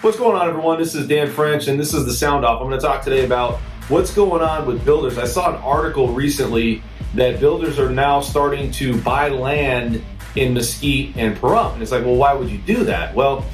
What's going on, everyone? This is Dan French, and this is the Sound Off. I'm going to talk today about what's going on with builders. I saw an article recently that builders are now starting to buy land in Mesquite and Pahrump. And it's like, well, why would you do that? Well,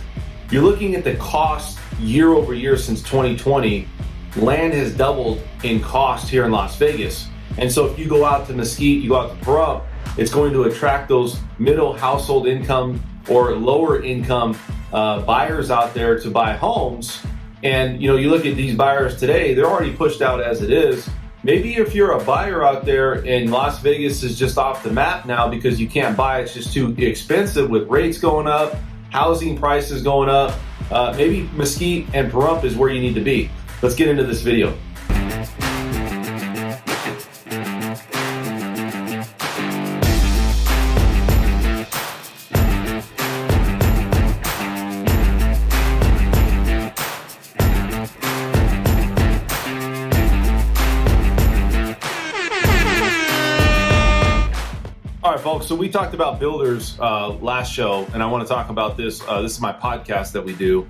you're looking at the cost year over year since 2020. Land has doubled in cost here in Las Vegas. And so if you go out to Mesquite, you go out to Pahrump, it's going to attract those middle household income or lower income buyers out there to buy homes. And you look at these buyers today, they're already pushed out as it is. Maybe if you're a buyer out there and Las Vegas is just off the map now because you can't buy, it's just too expensive with rates going up, housing prices going up, maybe Mesquite and Pahrump is where you need to be. Let's get into this video. All right, folks, so we talked about builders last show, and I want to talk about this. This is my podcast that we do,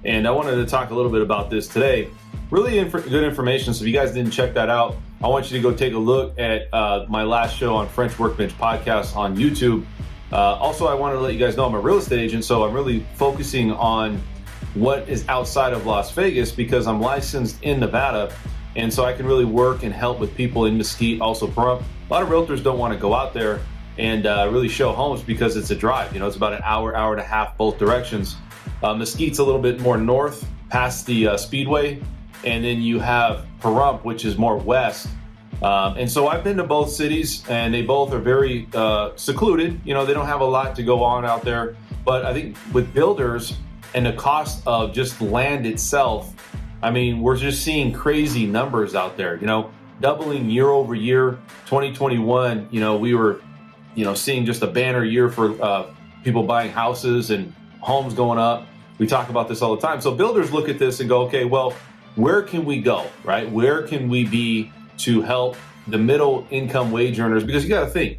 and I wanted to talk a little bit about this today. Really good information, so if you guys didn't check that out, I want you to go take a look at my last show on French Workbench Podcast on YouTube. Also, I wanted to let you guys know I'm a real estate agent, so I'm really focusing on what is outside of Las Vegas because I'm licensed in Nevada, and so I can really work and help with people in Mesquite, also Pahrump. A lot of realtors don't want to go out there and really show homes because it's a drive. It's about an hour, hour and a half both directions. Mesquite's a little bit more north past the Speedway, and then you have Pahrump, which is more west. And so I've been to both cities, and they both are very secluded. They don't have a lot to go on out there. But I think with builders and the cost of just land itself, we're just seeing crazy numbers out there. Doubling year over year. 2021, we were seeing just a banner year for people buying houses and homes going up. We talk about this all the time. So builders look at this and go, okay, well, where can we go, right? Where can we be to help the middle income wage earners? Because you got to think,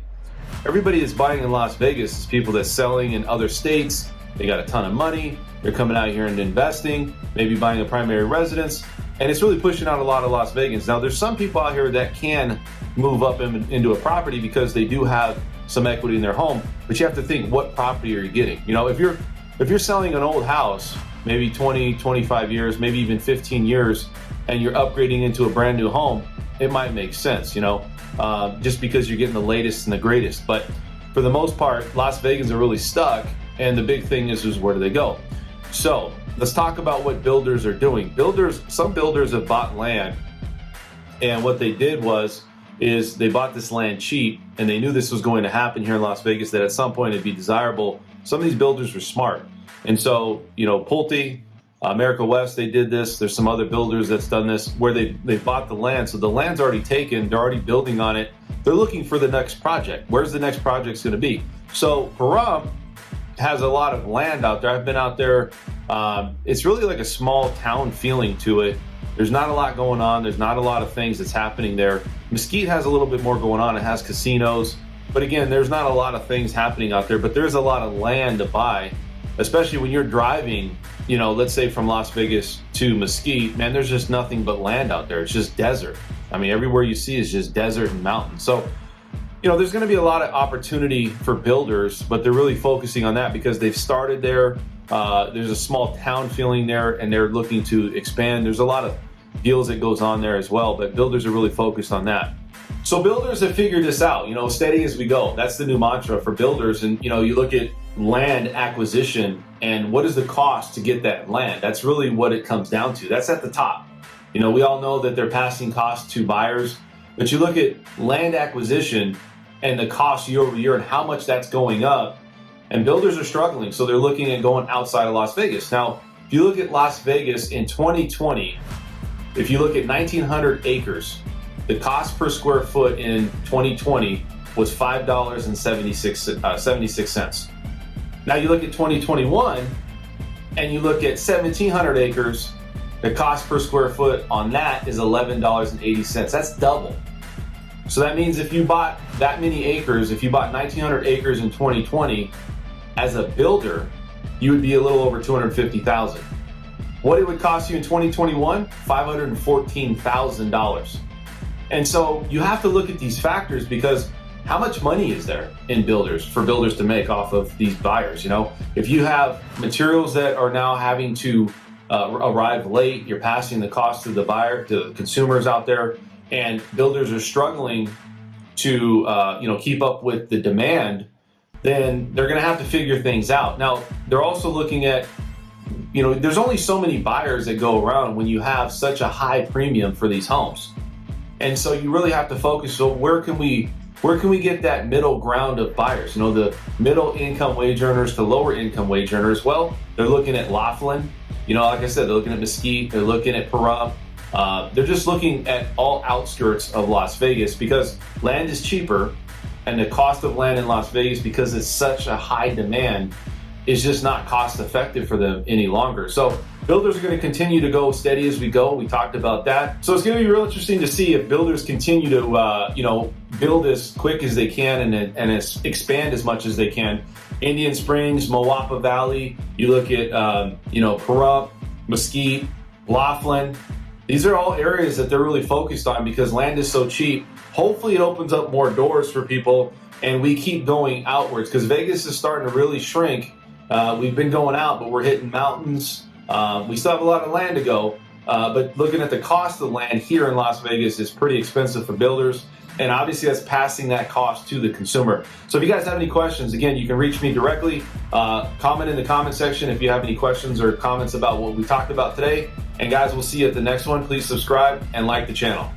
everybody that's buying in Las Vegas is people that's selling in other states. They got a ton of money. They're coming out here and investing, maybe buying a primary residence. And it's really pushing out a lot of Las Vegans. Now, there's some people out here that can move up into a property because they do have some equity in their home, but you have to think, what property are you getting? If you're selling an old house, maybe 20, 25 years, maybe even 15 years, and you're upgrading into a brand new home, it might make sense, just because you're getting the latest and the greatest. But for the most part, Las Vegans are really stuck, and the big thing is where do they go? So let's talk about what builders are doing. Some builders have bought land, and what they did is they bought this land cheap, and they knew this was going to happen here in Las Vegas, that at some point it'd be desirable. Some of these builders were smart. And so, Pulte, America West, they did this. There's some other builders that's done this where they bought the land. So the land's already taken. They're already building on it. They're looking for the next project. Where's the next project's going to be? So Pahrump has a lot of land out there. I've been out there. It's really like a small town feeling to it. There's not a lot going on. There's not a lot of things that's happening there. Mesquite has a little bit more going on. It has casinos. But again, there's not a lot of things happening out there, but there's a lot of land to buy, especially when you're driving, let's say from Las Vegas to Mesquite, man, there's just nothing but land out there. It's just desert. Everywhere you see is just desert and mountains. So, there's going to be a lot of opportunity for builders, but they're really focusing on that because they've started there. There's a small town feeling there, and they're looking to expand. There's a lot of deals that goes on there as well, but builders are really focused on that. So builders have figured this out, steady as we go. That's the new mantra for builders. And, you look at land acquisition and what is the cost to get that land? That's really what it comes down to. That's at the top. We all know that they're passing costs to buyers, but you look at land acquisition and the cost year over year and how much that's going up, and builders are struggling. So they're looking at going outside of Las Vegas. Now, if you look at Las Vegas in 2020, if you look at 1,900 acres, the cost per square foot in 2020 was $5.76. Now you look at 2021 and you look at 1,700 acres, the cost per square foot on that is $11.80. That's double. So that means if you bought that many acres, if you bought 1,900 acres in 2020, as a builder, you would be a little over $250,000. What it would cost you in 2021, $514,000. And so you have to look at these factors, because how much money is there in builders for builders to make off of these buyers? You know, if you have materials that are now having to arrive late, you're passing the cost to the buyer, to the consumers out there, and builders are struggling to keep up with the demand, then they're going to have to figure things out. Now, they're also looking at, there's only so many buyers that go around when you have such a high premium for these homes. And so you really have to focus. So where can we get that middle ground of buyers? The middle income wage earners to lower income wage earners. Well, they're looking at Laughlin. Like I said, they're looking at Mesquite. They're looking at Pahrump. They're just looking at all outskirts of Las Vegas, because land is cheaper, and the cost of land in Las Vegas, because it's such a high demand, is just not cost effective for them any longer. So builders are going to continue to go steady as we go. We talked about that. So it's going to be real interesting to see if builders continue to build as quick as they can and expand as much as they can. Indian Springs, Moapa Valley, you look at Pahrump, Mesquite, Laughlin. These are all areas that they're really focused on, because land is so cheap. Hopefully it opens up more doors for people, and we keep going outwards, because Vegas is starting to really shrink. We've been going out, but we're hitting mountains. We still have a lot of land to go, but looking at the cost of land here in Las Vegas is pretty expensive for builders, and obviously that's passing that cost to the consumer. So if you guys have any questions, again, you can reach me directly. Comment in the comment section if you have any questions or comments about what we talked about today. And guys, we'll see you at the next one. Please subscribe and like the channel.